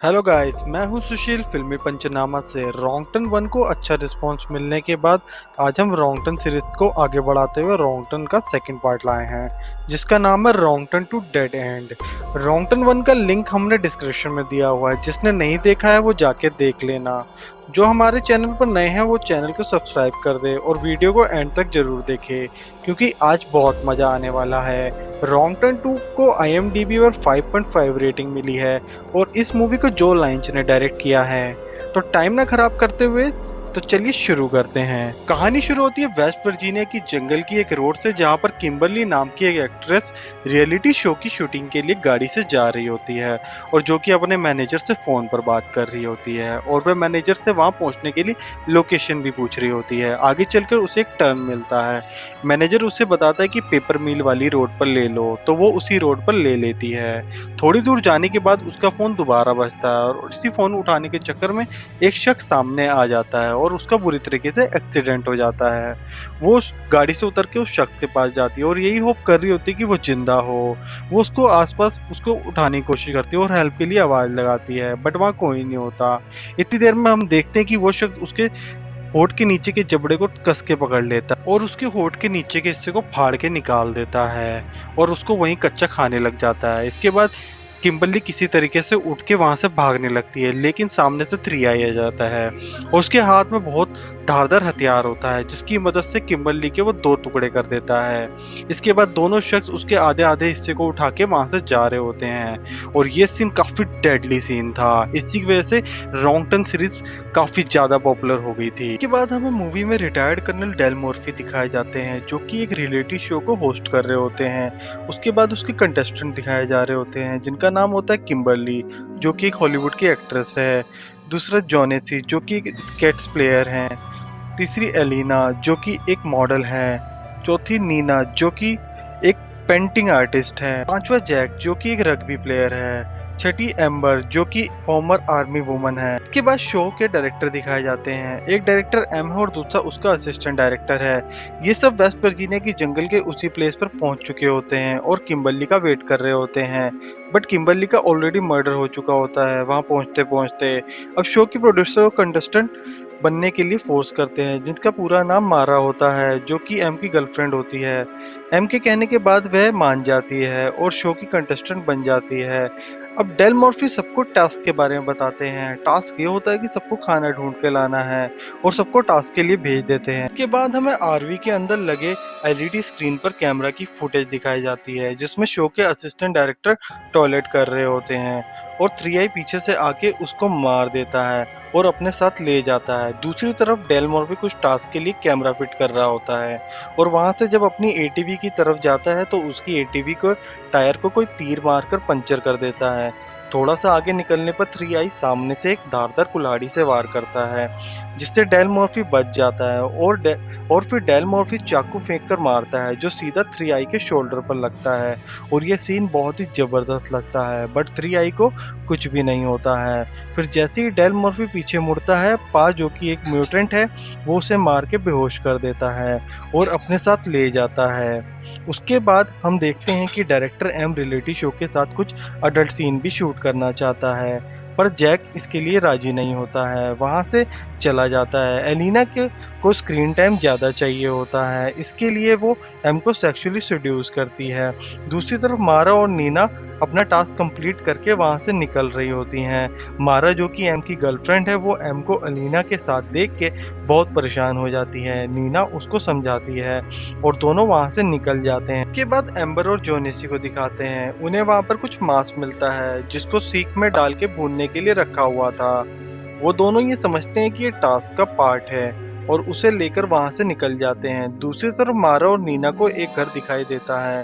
Hello guys, मैं हूं सुशील फिल्मी पंचनामा से। रॉन्गटन 1 को अच्छा रिस्पांस मिलने के बाद आज हम रॉन्गटन सीरीज को आगे बढ़ाते हुए रॉन्गटन का सेकंड पार्ट लाए हैं, जिसका नाम है रॉन्गटन टू डेड एंड। रॉन्गटन 1 का लिंक हमने डिस्क्रिप्शन में दिया हुआ है, जिसने नहीं देखा है वो जाके देख लेना। जो हमारे चैनल पर नए हैं वो चैनल को सब्सक्राइब कर दे और वीडियो को एंड तक जरूर देखे, क्योंकि आज बहुत मजा आने वाला है। रॉन्गटन 2 को IMDb पर 5.5 रेटिंग मिली है और इस मूवी को जो लाइंच ने डायरेक्ट किया है। तो टाइम ना खराब करते हुए तो चलिए शुरू करते हैं। कहानी शुरू होती है वेस्ट वर्जीनिया की जंगल की एक रोड से, जहां पर किम्बरली नाम की एक एक्ट्रेस रियलिटी शो की शूटिंग के लिए गाड़ी से जा रही होती है और जो कि अपने मैनेजर से फोन पर बात कर रही होती है और वह मैनेजर से वहां पहुंचने के लिए लोकेशन भी पूछ रही होती है। आगे चलकर उसे एक टर्न मिलता है। मैनेजर उसे बताता है कि पेपर मिल वाली रोड पर ले लो, तो वो उसी रोड पर ले लेती है। थोड़ी दूर जाने के बाद उसका फोन दोबारा बजता है और इसी फोन उठाने के चक्कर में एक शख्स सामने आ जाता है और उसका बुरी तरीके से एक्सीडेंट हो जाता है। वो उस गाड़ी से उतर के उस शख्स के पास जाती है और यही होप कर रही होती है कि वो जिंदा हो। वो उसको आसपास उसको उठाने की कोशिश करती है और हेल्प के लिए आवाज लगाती है, बट वहाँ कोई नहीं होता। इतनी देर में हम देखते हैं कि वो शख्स उसके होठ के नीचे के जबड़े को कस के पकड़ लेता है और उसके होठ के नीचे के हिस्से को फाड़ के निकाल देता है और उसको वहीं कच्चा खाने लग जाता है। इसके बाद किम्बरली किसी तरीके से उठ के वहां से भागने लगती है, लेकिन सामने से 3i आ जाता है और उसके हाथ में बहुत धारदार हथियार होता है, जिसकी मदद से किम्बरली के वो दो टुकड़े कर देता है। इसके बाद दोनों शख्स उसके आधे आधे हिस्से को उठा के वहां से जा रहे होते हैं और ये सीन काफी डेडली सीन था। इसी की वजह से रॉन्गटन सीरीज काफी ज्यादा पॉपुलर हो गई थी। इसके बाद हमें मूवी में रिटायर्ड कर्नल डेल मोर्फी दिखाए जाते हैं, जो कि एक रियलिटी शो को होस्ट कर रहे होते हैं। उसके बाद उसके कंटेस्टेंट दिखाए जा रहे होते हैं, जिनका नाम होता है किम्बरली, जो कि एक हॉलीवुड की एक्ट्रेस है। दूसरा जॉनेसी, जो कि एक स्केट्स प्लेयर हैं। तीसरी एलिना, जो कि एक मॉडल है। चौथी नीना, जो कि एक पेंटिंग आर्टिस्ट है। पांचवा जैक, जो कि एक रग्बी प्लेयर है। छठी एम्बर, जो कि फॉर्मर आर्मी वुमन है। इसके बाद शो के डायरेक्टर दिखाए जाते हैं। एक डायरेक्टर एम है और दूसरा उसका असिस्टेंट डायरेक्टर है। ये सब वेस्ट वर्जीनिया की जंगल के उसी प्लेस पर पहुंच चुके होते हैं और किम्बरली का वेट कर रहे होते हैं, बट किम्बरली का ऑलरेडी मर्डर हो चुका होता है वहां पहुंचते पहुंचते। अब शो की प्रोड्यूसर को कंटेस्टेंट बनने के लिए फोर्स करते हैं, जिनका पूरा नाम मारा होता है, जो कि एम की गर्लफ्रेंड होती है। एम के कहने के बाद वह मान जाती है और शो की कंटेस्टेंट बन जाती है। अब डेल मॉर्फी सबको टास्क के बारे में बताते हैं। टास्क ये होता है कि सबको खाना ढूंढ के लाना है और सबको टास्क के लिए भेज देते हैं। इसके बाद हमें आरवी के अंदर लगे LED स्क्रीन पर कैमरा की फुटेज दिखाई जाती है, जिसमें शो के असिस्टेंट डायरेक्टर टॉयलेट कर रहे होते हैं और 3i पीछे से आके उसको मार देता है और अपने साथ ले जाता है। दूसरी तरफ डेल मॉर्फी कुछ टास्क के लिए कैमरा फिट कर रहा होता है और वहां से जब अपनी ATV की तरफ जाता है तो उसकी ATV को टायर को कोई तीर मारकर पंचर कर देता है। थोड़ा सा आगे निकलने पर 3i सामने से एक धारदार कुल्हाड़ी से वार करता है, जिससे डेल मॉर्फी बच जाता है और फिर डेल मॉर्फी चाकू फेंक कर मारता है, जो सीधा 3i के शोल्डर पर लगता है और ये सीन बहुत ही जबरदस्त लगता है, बट 3i को कुछ भी नहीं होता है। फिर जैसे ही डेल मॉर्फी पीछे मुड़ता है, पा, जो कि एक म्यूटेंट है, वो उसे मार के बेहोश कर देता है और अपने साथ ले जाता है। उसके बाद हम देखते हैं कि डायरेक्टर एम रियलिटी शो के साथ कुछ अडल्ट सीन भी शूट करना चाहता है, पर जैक इसके लिए राजी नहीं होता है, वहां से चला जाता है। एलिना को स्क्रीन टाइम ज़्यादा चाहिए होता है, इसके लिए वो एम को सेक्सुअली सेड्यूस करती है। दूसरी तरफ मारा और नीना अपना टास्क कंप्लीट करके वहां से निकल रही होती हैं। मारा, जो कि एम की गर्लफ्रेंड है, वो एम को एलिना के साथ देख के बहुत परेशान हो जाती है। नीना उसको समझाती है और दोनों वहां से निकल जाते हैं। इसके बाद एम्बर और जोनेसी को दिखाते हैं। उन्हें वहां पर कुछ मांस मिलता है, जिसको सीख में डाल के भूनने के लिए रखा हुआ था। वो दोनों ये समझते हैं कि ये टास्क का पार्ट है और उसे लेकर वहां से निकल जाते हैं। दूसरी तरफ मारा और नीना को एक घर दिखाई देता है।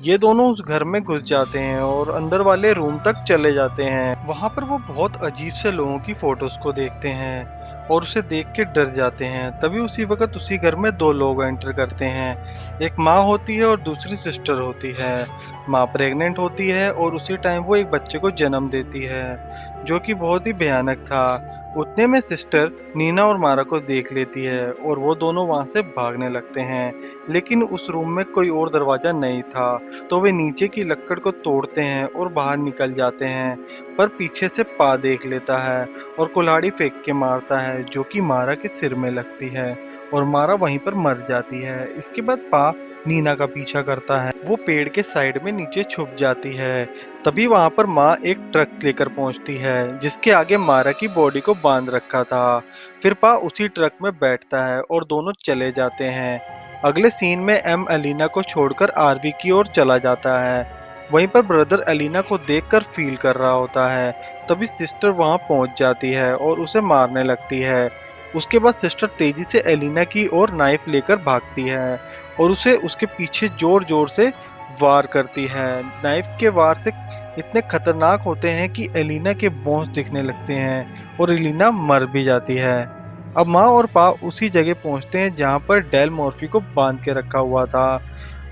ये दोनों उस घर में घुस जाते हैं और अंदर वाले रूम तक चले जाते हैं। वहां पर वो बहुत अजीब से लोगों की फोटोज को देखते हैं और उसे देख के डर जाते हैं। तभी उसी वक्त उसी घर में दो लोग एंटर करते हैं। एक माँ होती है और दूसरी सिस्टर होती है। माँ प्रेग्नेंट होती है और उसी टाइम वो एक बच्चे को जन्म देती है, जो कि बहुत ही भयानक था। उतने में सिस्टर नीना और मारा को देख लेती है और वो दोनों वहां से भागने लगते हैं। लेकिन उस रूम में कोई और दरवाजा नहीं था, तो वे नीचे की लकड़ को तोड़ते हैं और बाहर निकल जाते हैं। पर पीछे से पा देख लेता है और कुल्हाड़ी फेंक के मारता है, जो कि मारा के सिर में लगती है और मारा वहीं पर मर जाती है। इसके बाद पा नीना का पीछा करता है। वो पेड़ के साइड में नीचे छुप जाती है। तभी वहां पर माँ एक ट्रक लेकर पहुंचती है, जिसके आगे मारा की बॉडी को बांध रखा था। फिर पा उसी ट्रक में बैठता है और दोनों चले जाते हैं। अगले सीन में एम एलिना को छोड़कर आरवी की ओर चला जाता है। वहीं पर ब्रदर एलिना को देखकर फील कर रहा होता है। तभी सिस्टर वहां पहुंच जाती है और उसे मारने लगती है। उसके बाद सिस्टर तेजी से एलिना की ओर नाइफ लेकर भागती है और उसे उसके पीछे जोर जोर से वार करती है। नाइफ के वार से इतने खतरनाक होते हैं कि एलिना के बोन्स दिखने लगते हैं और एलिना मर भी जाती है। अब माँ और पा उसी जगह पहुंचते हैं जहां पर डेल मॉर्फी को बांध के रखा हुआ था।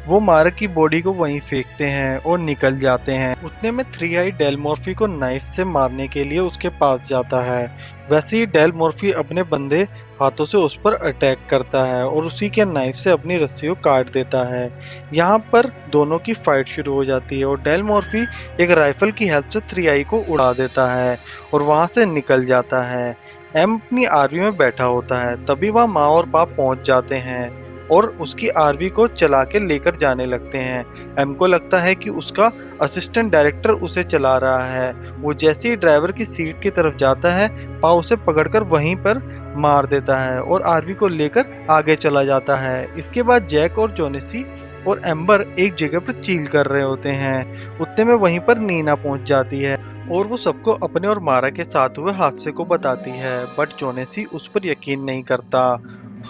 वो मार्क की बॉडी को वहीं फेंकते हैं और निकल जाते हैं। उतने में थ्री आई डेल मॉर्फी को नाइफ से मारने के लिए उसके पास जाता है। वैसे ही डेल मॉर्फी अपने बंदे हाथों से उस पर अटैक करता है और उसी के नाइफ से अपनी रस्सी को काट देता है। यहाँ पर दोनों की फाइट शुरू हो जाती है और डेल मॉर्फी एक राइफल की हेल्प से थ्री आई को उड़ा देता है और वहां से निकल जाता है। एम अपनी आर्मी में बैठा होता है। तभी वह माँ और पाप पहुंच जाते हैं और उसकी आरवी को चला के लेकर जाने लगते हैं। एम को लगता है कि उसका असिस्टेंट डायरेक्टर उसे चला रहा है। वो जैसे ही ड्राइवर की सीट की तरफ जाता है, पा उसे पकड़कर वहीं पर मार देता है और आरवी को लेकर आगे चला जाता है। इसके बाद जैक और जोनेसी और एम्बर एक जगह पर चील कर रहे होते हैं। उतने में वहीं पर नीना पहुंच जाती है और वो सबको अपने और मारा के साथ हुए हादसे को बताती है। बट जोनेसी उस पर यकीन नहीं करता।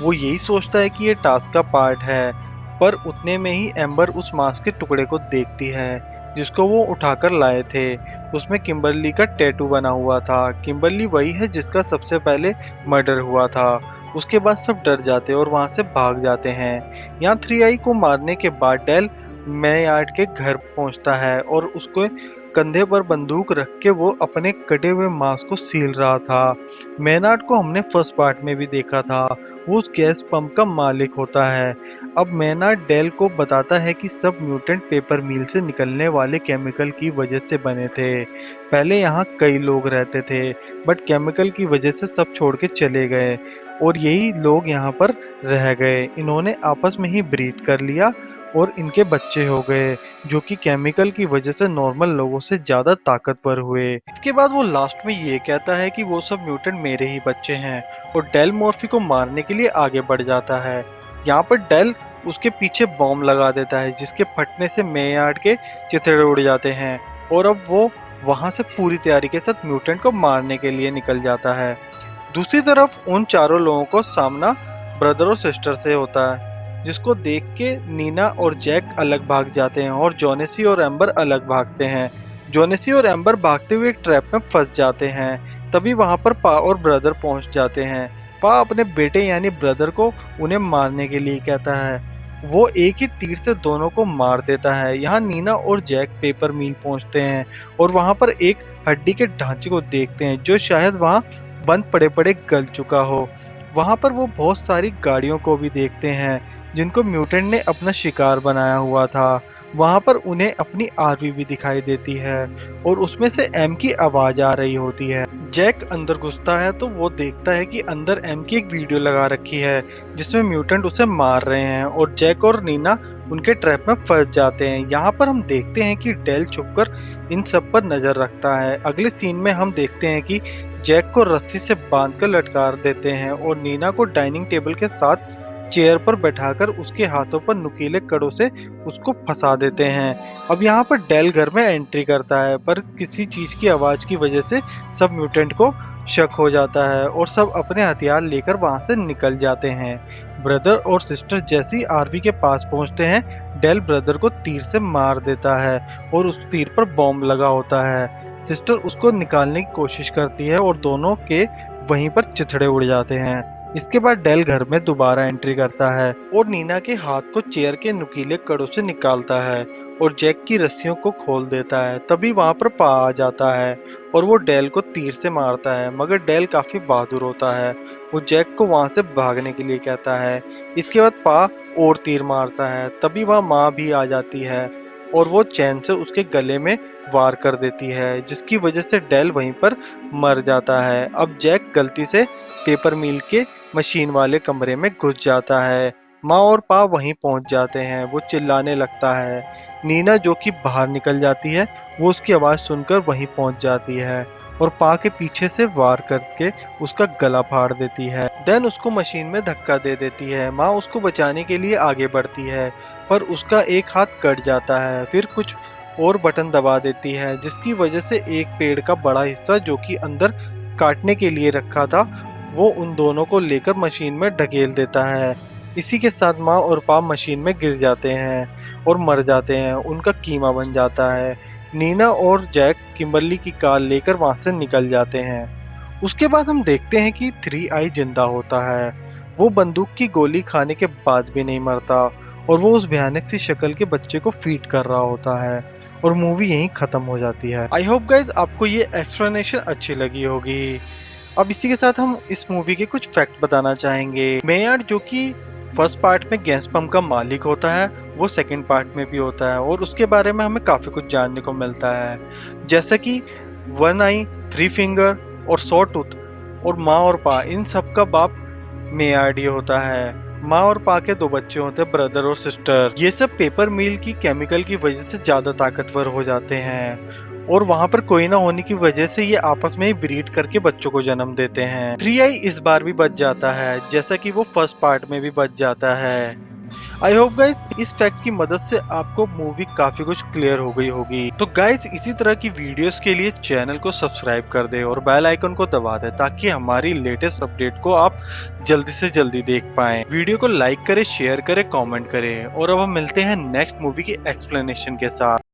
वो यही सोचता है कि ये टास्क का पार्ट है। पर उतने में ही एम्बर उस मांस के टुकड़े को देखती है जिसको वो उठाकर लाए थे। उसमें किम्बरली का टैटू बना हुआ था। किम्बरली वही है जिसका सबसे पहले मर्डर हुआ था। उसके बाद सब डर जाते और वहां से भाग जाते हैं। यहाँ थ्री आई को मारने के बाद डेल मैयार्ड के घर पहुंचता है और उसको कंधे पर बंदूक रख के वो अपने कटे हुए मांस को सील रहा था। मैनार्ड को हमने फर्स्ट पार्ट में भी देखा था। वो उस गैस पंप का मालिक होता है। अब मैनार्ड डेल को बताता है कि सब म्यूटेंट पेपर मिल से निकलने वाले केमिकल की वजह से बने थे। पहले यहाँ कई लोग रहते थे, बट केमिकल की वजह से सब छोड़ के चले गए और यही लोग यहाँ पर रह गए। इन्होंने आपस में ही ब्रीड कर लिया और इनके बच्चे हो गए, जो कि केमिकल की वजह से नॉर्मल लोगों से ज्यादा ताकतवर हुए। इसके बाद वो लास्ट में ये कहता है कि वो सब म्यूटेंट मेरे ही बच्चे हैं और डेल मॉर्फी को मारने के लिए आगे बढ़ जाता है। यहाँ पर डेल उसके पीछे बॉम्ब लगा देता है, जिसके फटने से मेयार्ड के चिथड़े उड़ जाते हैं और अब वो वहां से पूरी तैयारी के साथ म्यूटेंट को मारने के लिए निकल जाता है। दूसरी तरफ उन चारों लोगों को सामना ब्रदर और सिस्टर से होता है, जिसको देख के नीना और जैक अलग भाग जाते हैं और जोनेसी और एम्बर अलग भागते हैं। जोनेसी और एम्बर भागते हुए एक ट्रैप में फंस जाते हैं। तभी वहां पर पा और ब्रदर पहुंच जाते हैं। पा अपने बेटे यानी ब्रदर को उन्हें मारने के लिए कहता है। वो एक ही तीर से दोनों को मार देता है। यहाँ नीना और जैक पेपर मिल पहुंचते हैं और वहां पर एक हड्डी के ढांचे को देखते हैं, जो शायद वहां बंद पड़े पड़े गल चुका हो। वहां पर वो बहुत सारी गाड़ियों को भी देखते हैं जिनको म्यूटेंट ने अपना शिकार बनाया हुआ था। वहां पर उन्हें अपनी आरवी भी दिखाई देती है और उसमें से एम की आवाज आ रही होती है। जैक अंदर घुसता है तो वो देखता है कि अंदर एम की एक वीडियो लगा रखी है जिसमें म्यूटेंट उसे मार रहे हैं और जैक और नीना उनके ट्रैप में फंस जाते हैं। यहाँ पर हम देखते हैं कि डेल छुपकर इन सब पर नजर रखता है। अगले सीन में हम देखते हैं कि जैक को रस्सी से बांधकर लटका देते हैं और नीना को डाइनिंग टेबल के साथ चेयर पर बैठाकर उसके हाथों पर नुकीले कड़ों से उसको फंसा देते हैं। अब यहाँ पर डेल घर में एंट्री करता है, पर किसी चीज की आवाज की वजह से सब म्यूटेंट को शक हो जाता है और सब अपने हथियार लेकर वहां से निकल जाते हैं। ब्रदर और सिस्टर जैसे ही आरवी के पास पहुंचते हैं, डेल ब्रदर को तीर से मार देता है और उस तीर पर बॉम्ब लगा होता है। सिस्टर उसको निकालने की कोशिश करती है और दोनों के वहीं पर चिथड़े उड़ जाते हैं। इसके बाद डेल घर में दोबारा एंट्री करता है और नीना के हाथ को चेयर के नुकीले कड़ों से निकालता है और जैक की रस्सियों को खोल देता है। तभी वहां पर पा आ जाता है और वो डेल को तीर से मारता है, मगर डेल काफी बहादुर होता है। वो जैक को वहां से भागने के लिए कहता है। इसके बाद पा और तीर मारता है। तभी वह माँ भी आ जाती है और वो चैन से उसके गले में वार कर देती है, जिसकी वजह से डेल वहीं पर मर जाता है। अब जैक गलती से पेपर मिल के मशीन वाले कमरे में घुस जाता है। माँ और पा वहीं पहुंच जाते हैं। वो चिल्लाने लगता है। नीना जो कि बाहर निकल जाती है, वो उसकी आवाज सुनकर वहीं पहुंच जाती है और पा के पीछे से वार करके उसका गला फाड़ देती है। देन उसको मशीन में धक्का दे देती है। माँ उसको बचाने के लिए आगे बढ़ती है, पर उसका एक हाथ कट जाता है। फिर कुछ और बटन दबा देती है, जिसकी वजह से एक पेड़ का बड़ा हिस्सा जो कि अंदर काटने के लिए रखा था, वो उन दोनों को लेकर मशीन में ढकेल देता है। इसी के साथ माँ और पा मशीन में गिर जाते हैं और मर जाते हैं। उनका कीमा बन जाता है। नीना और जैक किम्बरली की कार लेकर वहां से निकल जाते हैं। उसके बाद हम देखते हैं कि थ्री आई जिंदा होता है। वो बंदूक की गोली खाने के बाद भी नहीं मरता और वो उस भयानक सी शक्ल के बच्चे को फीड कर रहा होता है और मूवी यहीं खत्म हो जाती है। आई होप गाइज आपको ये एक्सप्लेनेशन अच्छी लगी होगी। अब इसी के साथ हम इस मूवी के कुछ फैक्ट बताना चाहेंगे। मेयार्ड जो कि फर्स्ट पार्ट में गैस पंप का मालिक होता है, वो सेकंड पार्ट में भी होता है और उसके बारे में हमें काफी कुछ जानने को मिलता है, जैसे कि वन आई, थ्री फिंगर और सॉ टूथ और माँ और पा, इन सब का बाप मेयार्ड ही होता है। माँ और पा के दो बच्चे होते हैं, ब्रदर और सिस्टर। ये सब पेपर मिल की केमिकल की वजह से ज्यादा ताकतवर हो जाते हैं और वहां पर कोई ना होने की वजह से ये आपस में ही ब्रीड करके बच्चों को जन्म देते हैं। थ्री आई इस बार भी बच जाता है, जैसा कि वो फर्स्ट पार्ट में भी बच जाता है। आई होप गाइज इस फैक्ट की मदद से आपको मूवी काफी कुछ क्लियर हो गई होगी। तो गाइज इसी तरह की वीडियोस के लिए चैनल को सब्सक्राइब कर दे और बेल आइकन को दबा दे, ताकि हमारी लेटेस्ट अपडेट को आप जल्दी से जल्दी देख पाएं। वीडियो को लाइक करें, शेयर करें, कमेंट करें और अब हम मिलते हैं नेक्स्ट मूवी की एक्सप्लेनेशन के साथ।